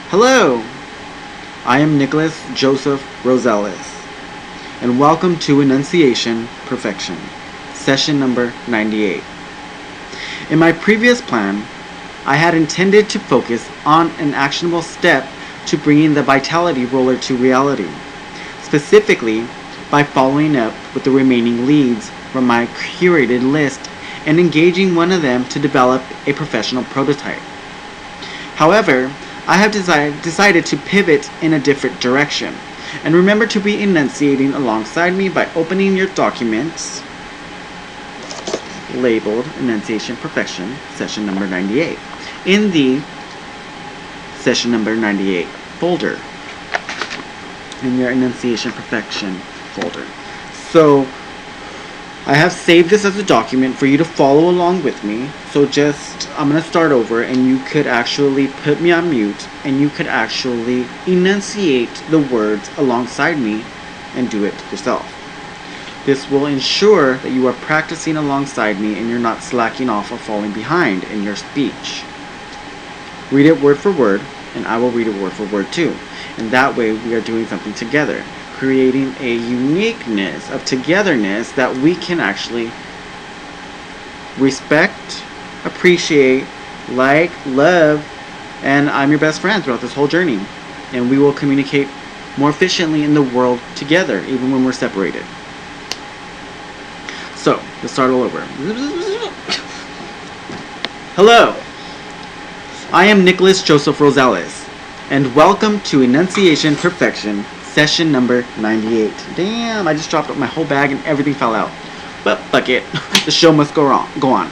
Hello, I am Nicholas Joseph Rosales, and welcome to Enunciation Perfection, session number 98. In my previous plan, I had intended to focus on an actionable step to bringing the vitality roller to reality, specifically by following up with the remaining leads from my curated list and engaging one of them to develop a professional prototype. However, I have decided to pivot in a different direction, and remember to be enunciating alongside me by opening your documents labeled Enunciation Perfection, session number 98, in the session number 98 folder, in your Enunciation Perfection folder. So I have saved this as a document for you to follow along with me. So I'm going to start over, and you could actually put me on mute and you could actually enunciate the words alongside me and do it yourself. This will ensure that you are practicing alongside me and you're not slacking off or falling behind in your speech. Read it word for word, and I will read it word for word too. And that way we are doing something together, creating a uniqueness of togetherness that we can actually respect, appreciate, like, love, and I'm your best friend throughout this whole journey. And we will communicate more efficiently in the world together, even when we're separated. So, let's start all over. Hello, I am Nicholas Joseph Rosales, and welcome to Enunciation Perfection, session number 98. Damn, I just dropped my whole bag and everything fell out. But fuck it, the show must go on.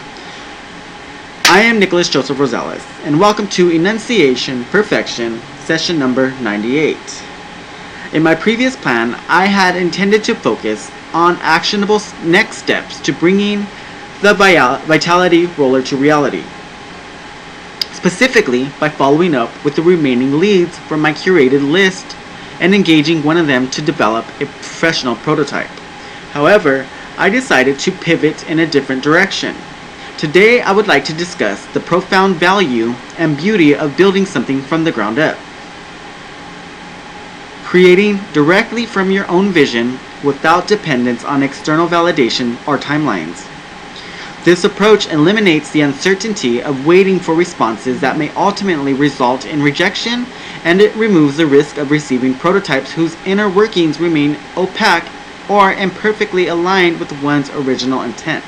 I am Nicholas Joseph Rosales, and welcome to Enunciation Perfection, session number 98. In my previous plan, I had intended to focus on actionable next steps to bringing the vitality roller to reality, specifically by following up with the remaining leads from my curated list and engaging one of them to develop a professional prototype. However, I decided to pivot in a different direction. Today, I would like to discuss the profound value and beauty of building something from the ground up. Creating directly from your own vision without dependence on external validation or timelines. This approach eliminates the uncertainty of waiting for responses that may ultimately result in rejection, and it removes the risk of receiving prototypes whose inner workings remain opaque or imperfectly aligned with one's original intent.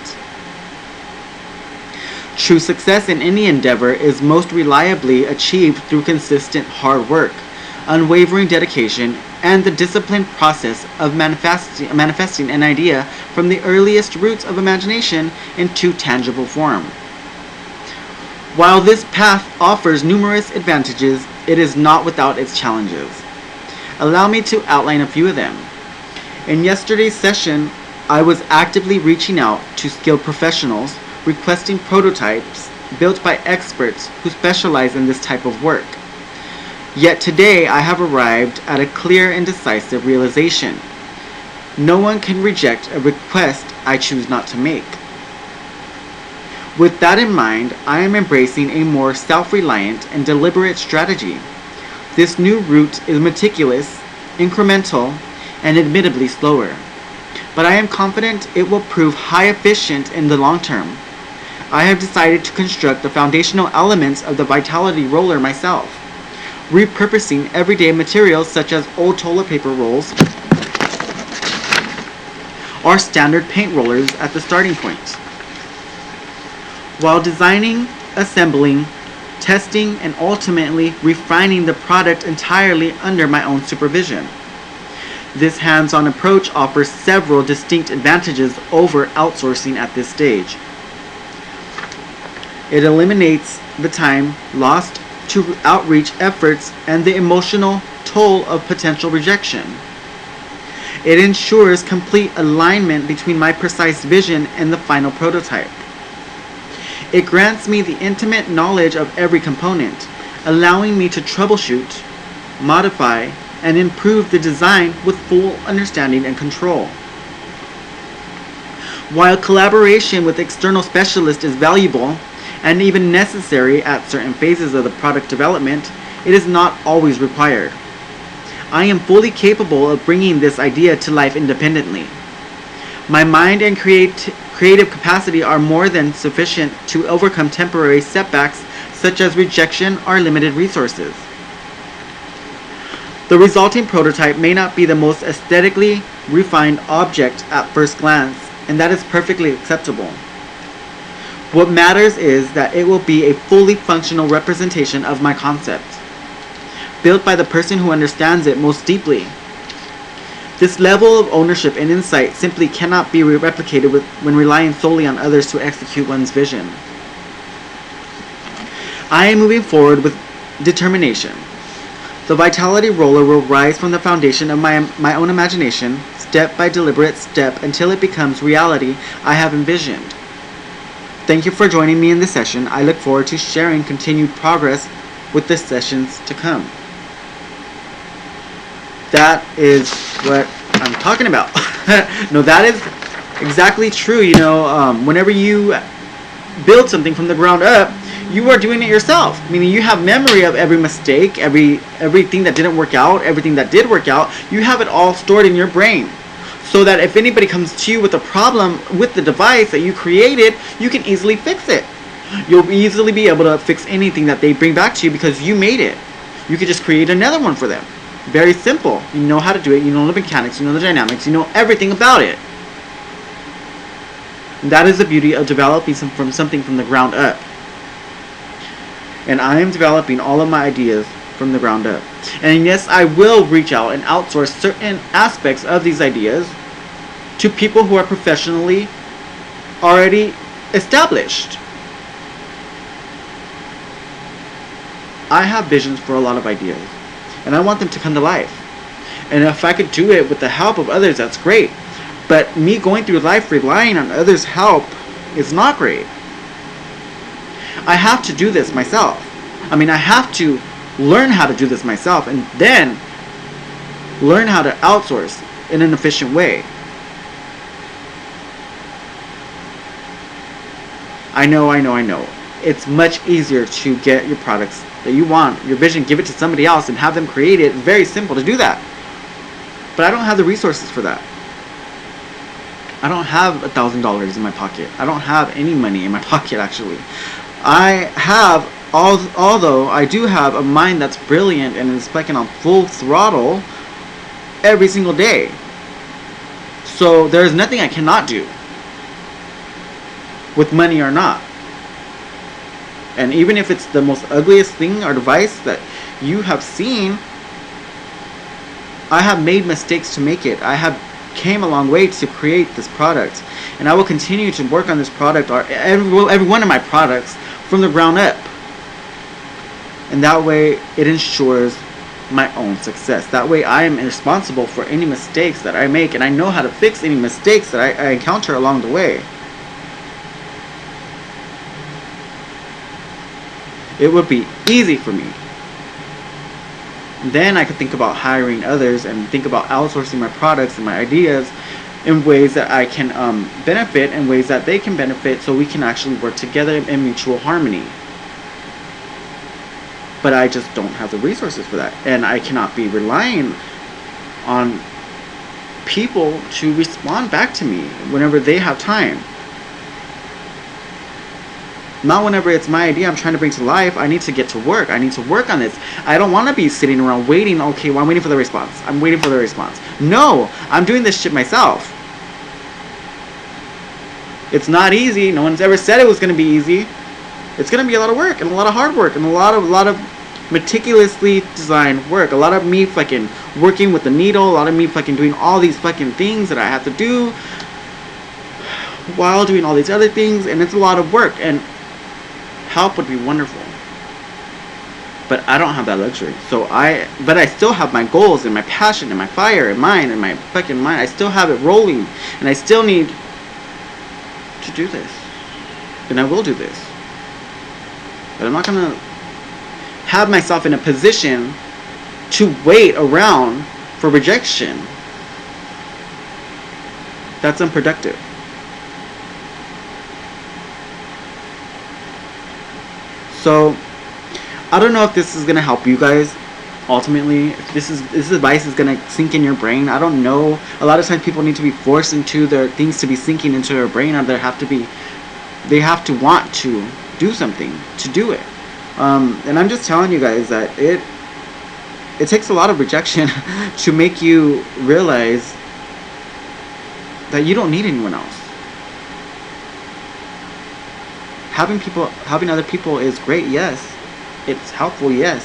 True success in any endeavor is most reliably achieved through consistent hard work, unwavering dedication, and the disciplined process of manifesting an idea from the earliest roots of imagination into tangible form. While this path offers numerous advantages, it is not without its challenges. Allow me to outline a few of them. In yesterday's session, I was actively reaching out to skilled professionals, requesting prototypes built by experts who specialize in this type of work. Yet today I have arrived at a clear and decisive realization. No one can reject a request I choose not to make. With that in mind, I am embracing a more self-reliant and deliberate strategy. This new route is meticulous, incremental, and admittedly slower, but I am confident it will prove high efficient in the long term. I have decided to construct the foundational elements of the vitality roller myself, repurposing everyday materials such as old toilet paper rolls or standard paint rollers at the starting point, while designing, assembling, testing, and ultimately refining the product entirely under my own supervision. This hands-on approach offers several distinct advantages over outsourcing at this stage. It eliminates the time lost to outreach efforts and the emotional toll of potential rejection. It ensures complete alignment between my precise vision and the final prototype. It grants me the intimate knowledge of every component, allowing me to troubleshoot, modify, and improve the design with full understanding and control. While collaboration with external specialists is valuable and even necessary at certain phases of the product development, It is not always required. I am fully capable of bringing this idea to life independently. My mind and creative capacity are more than sufficient to overcome temporary setbacks such as rejection or limited resources. The resulting prototype may not be the most aesthetically refined object at first glance, and that is perfectly acceptable. What matters is that it will be a fully functional representation of my concept, built by the person who understands it most deeply. This level of ownership and insight simply cannot be replicated when relying solely on others to execute one's vision. I am moving forward with determination. The vitality roller will rise from the foundation of my own imagination, step by deliberate step, until it becomes reality I have envisioned. Thank you for joining me in this session. I look forward to sharing continued progress with the sessions to come. That is what I'm talking about. No, that is exactly true. Whenever you build something from the ground up, you are doing it yourself. Meaning you have memory of every mistake, everything that didn't work out, everything that did work out. You have it all stored in your brain. So that if anybody comes to you with a problem with the device that you created, you can easily fix it. You'll easily be able to fix anything that they bring back to you because you made it. You could just create another one for them. Very simple. You know how to do it. You know the mechanics. You know the dynamics. You know everything about it. And that is the beauty of developing something from the ground up. And I am developing all of my ideas from the ground up. And yes, I will reach out and outsource certain aspects of these ideas to people who are professionally already established. I have visions for a lot of ideas, and I want them to come to life. And if I could do it with the help of others, that's great. But me going through life relying on others' help is not great. I have to do this myself. I have to learn how to do this myself and then learn how to outsource in an efficient way. I know. It's much easier to get your products that you want, your vision, give it to somebody else and have them create it. It's very simple to do that. But I don't have the resources for that. I don't have $1,000 in my pocket. I don't have any money in my pocket, actually. Although I do have a mind that's brilliant and is clicking on full throttle every single day. So there's nothing I cannot do, with money or not. And even if it's the most ugliest thing or device that you have seen, I have made mistakes to make it. I have came a long way to create this product, and I will continue to work on this product or every one of my products from the ground up. And that way it ensures my own success. That way I am responsible for any mistakes that I make, and I know how to fix any mistakes that I encounter along the way. It would be easy for me. Then I could think about hiring others and think about outsourcing my products and my ideas in ways that I can benefit and ways that they can benefit, so we can actually work together in mutual harmony. But I just don't have the resources for that, and I cannot be relying on people to respond back to me whenever they have time. Not whenever it's my idea I'm trying to bring to life. I need to get to work. I need to work on this. I don't want to be sitting around waiting. Okay, well, I'm waiting for the response. I'm waiting for the response. No, I'm doing this shit myself. It's not easy. No one's ever said it was going to be easy. It's going to be a lot of work and a lot of hard work and a lot of meticulously designed work. A lot of me fucking working with the needle. A lot of me fucking doing all these fucking things that I have to do while doing all these other things, and it's a lot of work, and help would be wonderful. But I don't have that luxury. But I still have my goals and my passion and my fire and mine and my fucking mind. I still have it rolling, and I still need to do this. And I will do this. But I'm not gonna have myself in a position to wait around for rejection. That's unproductive. So I don't know if this is going to help you guys ultimately. If this advice is going to sink in your brain. I don't know. A lot of times people need to be forced into their things to be sinking into their brain, or they have to want to do something to do it. And I'm just telling you guys that it takes a lot of rejection to make you realize that you don't need anyone else. Having other people is great, yes. It's helpful, yes.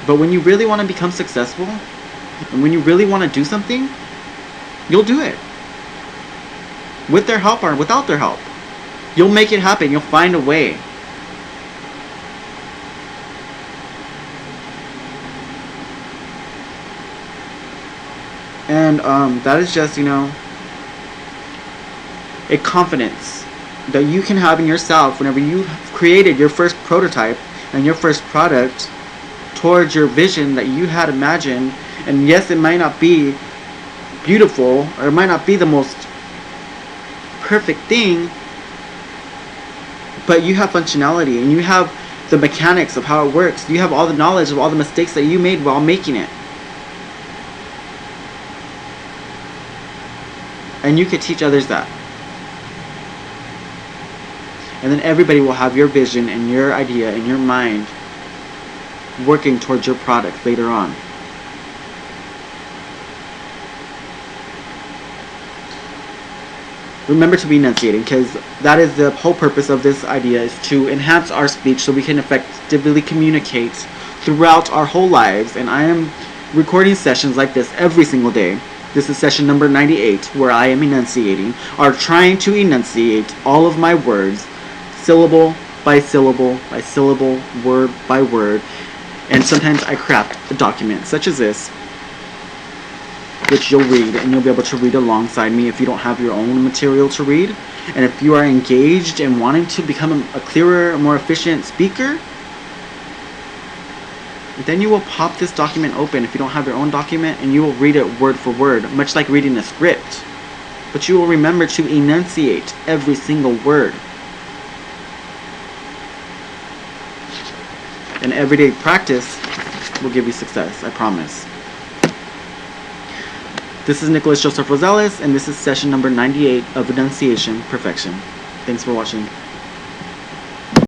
But when you really want to become successful, and when you really want to do something, you'll do it. With their help or without their help. You'll make it happen. You'll find a way. And that is just, a confidence that you can have in yourself whenever you've created your first prototype and your first product towards your vision that you had imagined. And yes, it might not be beautiful, or it might not be the most perfect thing, but you have functionality and you have the mechanics of how it works. You have all the knowledge of all the mistakes that you made while making it. And you could teach others that. And then everybody will have your vision and your idea in your mind working towards your product later on. Remember to be enunciating, because that is the whole purpose of this idea, is to enhance our speech so we can effectively communicate throughout our whole lives. And I am recording sessions like this every single day. This is session number 98, where I am enunciating, or trying to enunciate all of my words, syllable by syllable by syllable, word by word. And sometimes I craft a document such as this, which you'll read, and you'll be able to read alongside me if you don't have your own material to read. And if you are engaged and wanting to become a clearer, more efficient speaker, then you will pop this document open if you don't have your own document, and you will read it word for word, much like reading a script. But you will remember to enunciate every single word. And everyday practice will give you success, I promise. This is Joseph Rosales, and this is session number 98 of Enunciation Perfection. Thanks for watching.